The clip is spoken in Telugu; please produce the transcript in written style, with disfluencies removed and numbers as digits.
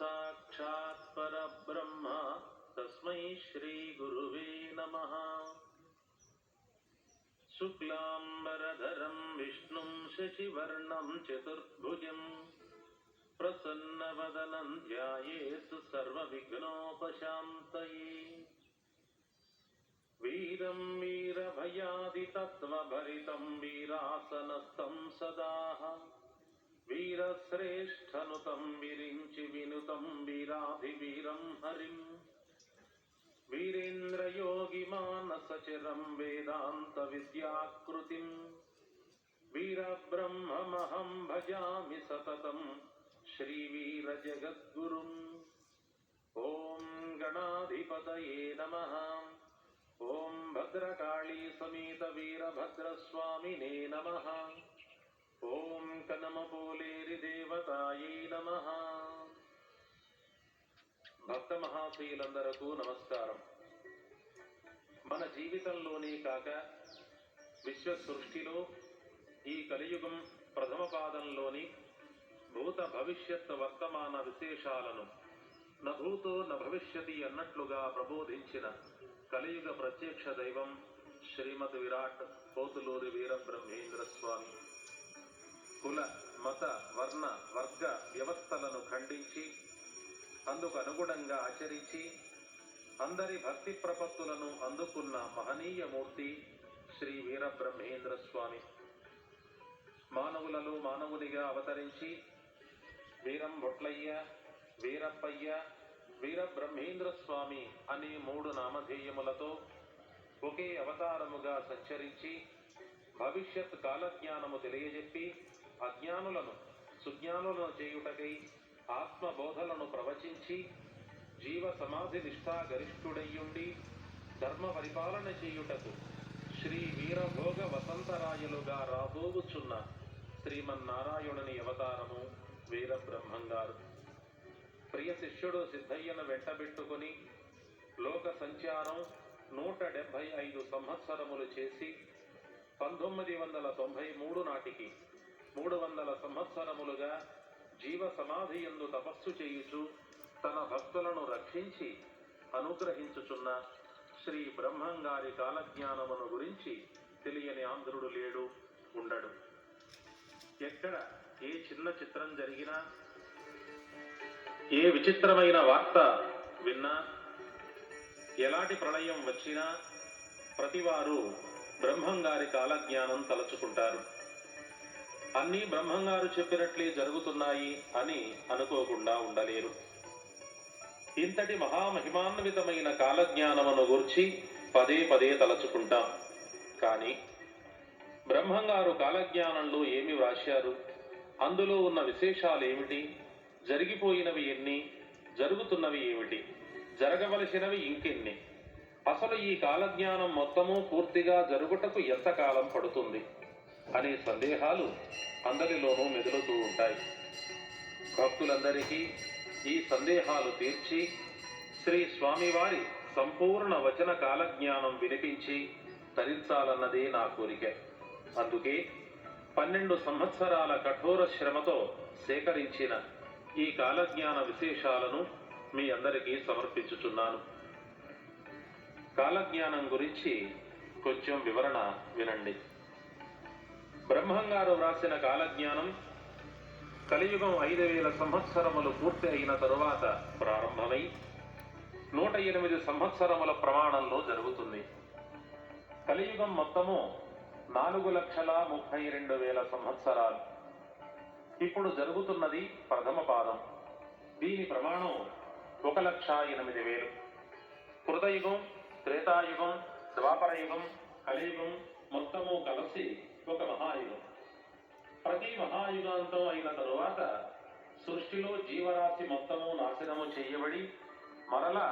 साक्षात् परब्रह्म तस्मै श्री गुरुवे नमः। शुक्लांबरधरं विष्णुं शशिवर्णं चतुर्भुजं प्रसन्नवदनं ध्यायेत् सर्वविघ्नोपशान्तये। वीरं वीरभयादितत्त्वभरितं वीरासनस्थं सदा वीरश्रेष्ठनुतं विरिञ्चि विनुतं वीराधिवीरं हरिं वीरेन्द्रयोगिमानसचरं वेदान्तविद्याकृतिं वीरब्रह्ममहं भजामि सततं श्रीवीरजगद्गुरुम्। ॐ गणाधिपतये नमः। ओं भद्रकाली समेत वीरभद्रस्वामिने नमः। ओं कनमपोलेरि देवतायै नमः। భక్త మహాశయులందరకు నమస్కారం. మన జీవితంలోనే కాక విశ్వ సృష్టిలో ఈ కలియుగం ప్రథమ పాదంలోని భూత భవిష్యత్ వర్తమాన విశేషాలను నభూతో నభవిష్యతి అన్నట్లుగా ప్రబోధించిన కలియుగ ప్రత్యక్ష దైవం శ్రీమద్ విరాట్ పోతులూరి వీరబ్రహ్మేంద్ర స్వామి కుల మత వర్ణ వర్గ వ్యవస్థలను ఖండించి అందుకు అనుగుణంగా ఆచరించి అందరి భక్తి ప్రపత్తులను అందుకున్న మహనీయ మూర్తి శ్రీ వీరబ్రహ్మేంద్ర స్వామి. మానవులలో మానవునిగా అవతరించి వీరం బొట్లయ్య, వీరప్పయ్య, వీరబ్రహ్మేంద్ర స్వామి అనే 3 నామధేయములతో ఒకే అవతారముగా సంచరించి భవిష్యత్ కాలజ్ఞానము తెలియజెప్పి అజ్ఞానులను సుజ్ఞానులను చేయుటకై ఆత్మబోధలను ప్రవచించి జీవ సమాధి నిష్ఠా గరిష్ఠుడయ్యుండి ధర్మ పరిపాలన చేయుటకు శ్రీ వీరభోగ వసంతరాయలుగా రాబోవుచున్న శ్రీమన్నారాయణుని అవతారము వీరబ్రహ్మంగారు. ప్రియ శిష్యుడు సిద్ధయ్యను వెంటబెట్టుకుని లోక సంచారం 175 సంవత్సరములు చేసి 1993 నాటికి 300 సంవత్సరములుగా జీవ సమాధి యందు తపస్సు చేయుచు తన భక్తులను రక్షించి అనుగ్రహించుచున్న శ్రీ బ్రహ్మంగారి కాలజ్ఞానమును గురించి తెలియని ఆంధ్రుడు లేడు, ఉండడు. ఎక్కడ ఏ చిన్న చిత్రం జరిగినా, ఏ విచిత్రమైన వార్త విన్నా, ఎలాంటి ప్రళయం వచ్చినా ప్రతివారు బ్రహ్మంగారి కాలజ్ఞానం తలచుకుంటారు. అన్నీ బ్రహ్మంగారు చెప్పినట్లే జరుగుతున్నాయి అని అనుకోకుండా ఉండలేరు. ఇంతటి మహామహిమాన్వితమైన కాలజ్ఞానమును గూర్చి పదే పదే తలచుకుంటాం. కానీ బ్రహ్మంగారు కాలజ్ఞానంలో ఏమి వ్రాశారు, అందులో ఉన్న విశేషాలు ఏమిటి, జరిగిపోయినవి ఎన్ని, జరుగుతున్నవి ఏమిటి, జరగవలసినవి ఇంకెన్ని, అసలు ఈ కాలజ్ఞానం మొత్తము పూర్తిగా జరుగుటకు ఎంతకాలం పడుతుంది అనే సందేహాలు అందరిలోనూ మెదులుతూ ఉంటాయి. భక్తులందరికీ ఈ సందేహాలు తీర్చి శ్రీ స్వామివారి సంపూర్ణ వచన కాలజ్ఞానం వినిపించి తరించాలన్నదే నా కోరిక. అందుకే 12 సంవత్సరాల కఠోర శ్రమతో సేకరించిన ఈ కాలజ్ఞాన విశేషాలను మీ అందరికీ సమర్పించుచున్నాను. కాలజ్ఞానం గురించి కొంచెం వివరణ వినండి. బ్రహ్మంగారు వ్రాసిన కాలజ్ఞానం కలియుగం 5000 సంవత్సరములు పూర్తి అయిన తరువాత ప్రారంభమై 108 సంవత్సరముల ప్రమాణంలో జరుగుతుంది. కలియుగం మొత్తము 4,32,000 సంవత్సరాలు. ఇప్పుడు జరుగుతున్నది ప్రథమ పాదం. దీని ప్రమాణం 1,08,000. కృతయుగం, త్రేతాయుగం, ద్వాపరయుగం, కలియుగం మొత్తము కలిసి ఒక మహాయుగం. ప్రతి మహాయుగాంతం అయిన తరువాత సృష్టిలో జీవరాశి మొత్తము నాశనము చేయబడి మరలా